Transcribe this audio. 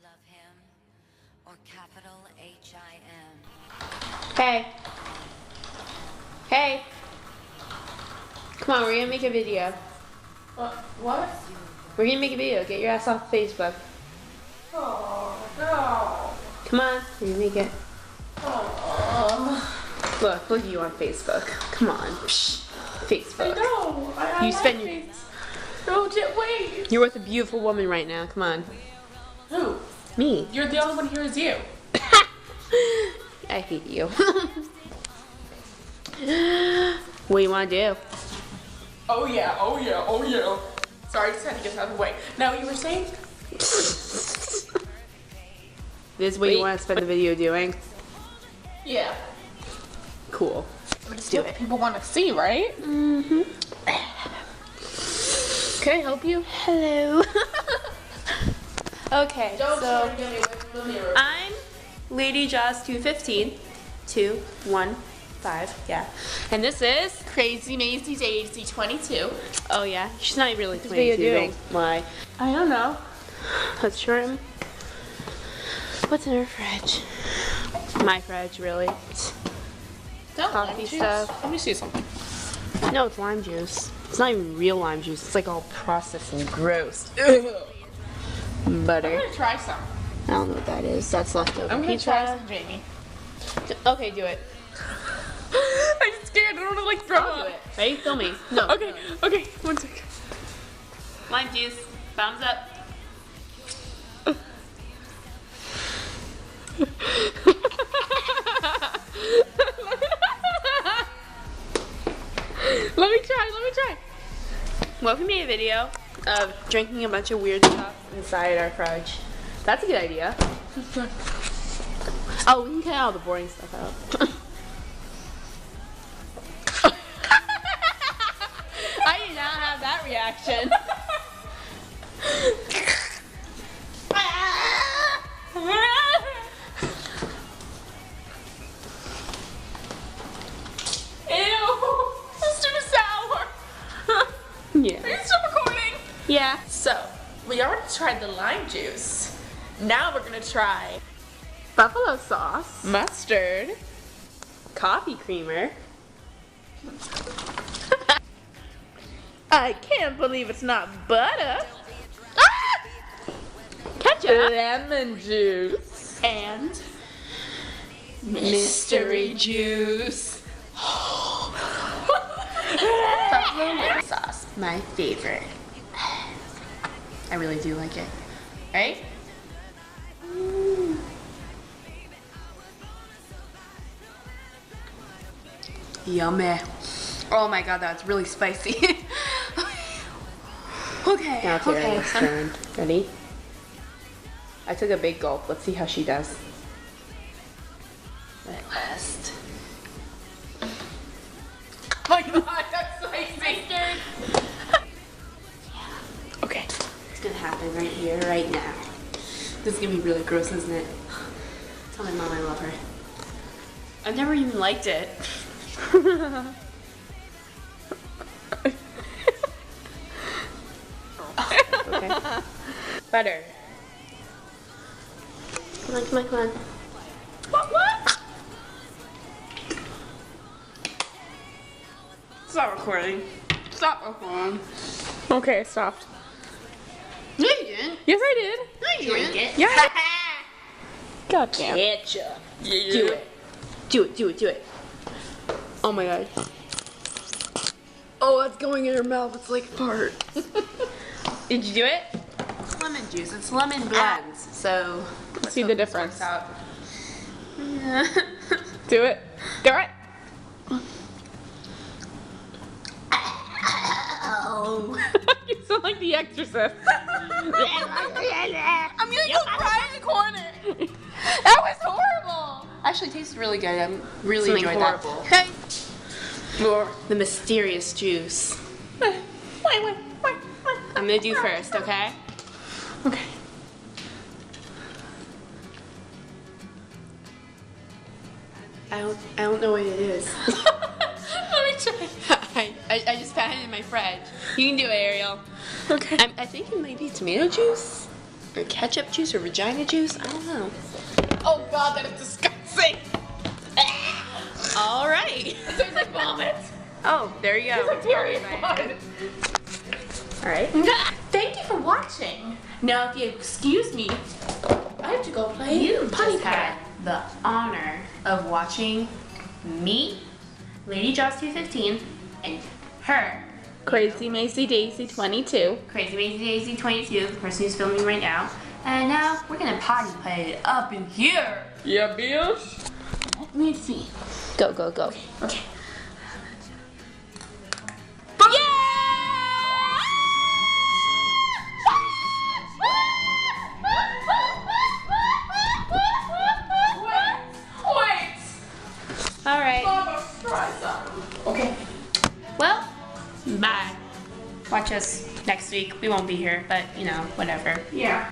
love him or capital H-I-M. Hey. Hey. Come on, we're gonna make a video. What? We're gonna make a video. Get your ass off Facebook. Oh, no. Come on, we're gonna make it. Oh. Look at you on Facebook. Come on. Psh, Facebook. No, You spend your... No, wait. You're with a beautiful woman right now. Come on. Who? Me. You're the only one here is you. I hate you. What do you want to do? Oh yeah, oh yeah, oh yeah. Sorry, I just had to get out of the way. Now, you were saying? This is what you want to spend the video doing? Yeah. Cool. Let's do what it. people want to see, right? Mm-hmm. Can I help you? Hello. Okay, Don't so try to get me away from the mirror. I'm Lady Jaws 215. 215, yeah. And this is... Crazy Maisie Daisy 22. Oh yeah, she's not really This video 22. doing? Why? I don't know. Let's show him. What's in her fridge? My fridge, really. Don't Coffee stuff. Let me see something. No, it's lime juice. It's not even real lime juice. It's like all processed and gross. I'm Butter. gonna try some. I don't know what that is. That's leftover I'm gonna pizza. try some, Jamie. Okay, do it. I'm scared. I don't want to like throw I'll do it. Ready? Film me. No. Okay, okay. 1 second. Lime juice. Thumbs up. Let me try. What if we made a video of drinking a bunch of weird stuff inside our fridge? That's a good idea. Oh, we can cut all the boring stuff out. I did not have that reaction. Ew, it's too sour. Yeah. Are you still recording? Yeah. So, we already tried the lime juice. Now we're gonna try Buffalo sauce. mustard. Coffee creamer. I can't believe it's not butter. Ketchup. Lemon juice. And mystery juice. Buffalo sauce. My favorite. I really do like it. Right? Yummy. Oh my god, that's really spicy. Okay, Now it's okay. Ariel's turn. Ready? I took a big gulp. Let's see how she does. At last. Oh my god, that's spicy. Okay. It's gonna happen right here, right now. This is gonna be really gross, isn't it? Tell my mom I love her. I've never even liked it. Okay. Butter. Come on, come on, come on. What? Stop recording. Stop recording. Okay, I stopped. No, you didn't. Yes, I did. No, you didn't. It. Yeah. God damn. Ketchup. Yeah. Do it. Do it, do it, do it. Oh my god. Oh, that's going in her mouth. It's like fart. Did you do it? It's lemon juice. It's lemon blends. So let's See hope the this difference. works out. Do it. Do it. Oh. You sound like the Exorcist. I'm gonna go cry in the corner. That was horrible. Actually, it tastes really good. I'm really Something enjoying horrible. that. Okay. More the mysterious juice. Wait. I'm gonna do first, okay? Okay. I don't know what it is. Let me try. I just found it in my fridge. You can do it, Ariel. Okay. I think it might be tomato juice. Or ketchup juice or vagina juice? I don't know. Oh god, that is disgusting. All right. There's like vomit. Oh, there you go. It's period blood. All right. Thank you for watching. Now, if you excuse me, I have to go play You potty just had pad. the honor of watching me, Lady Jaws 215, and her, Crazy Macy Daisy 22. Crazy Macy Daisy 22, the person who's filming right now. And now we're gonna potty play it up in here. Yeah, bitch. Let me see. Go, go, go. Okay. All right. Okay. Well, Bye. watch us next week. We won't be here, but you know, whatever. Yeah.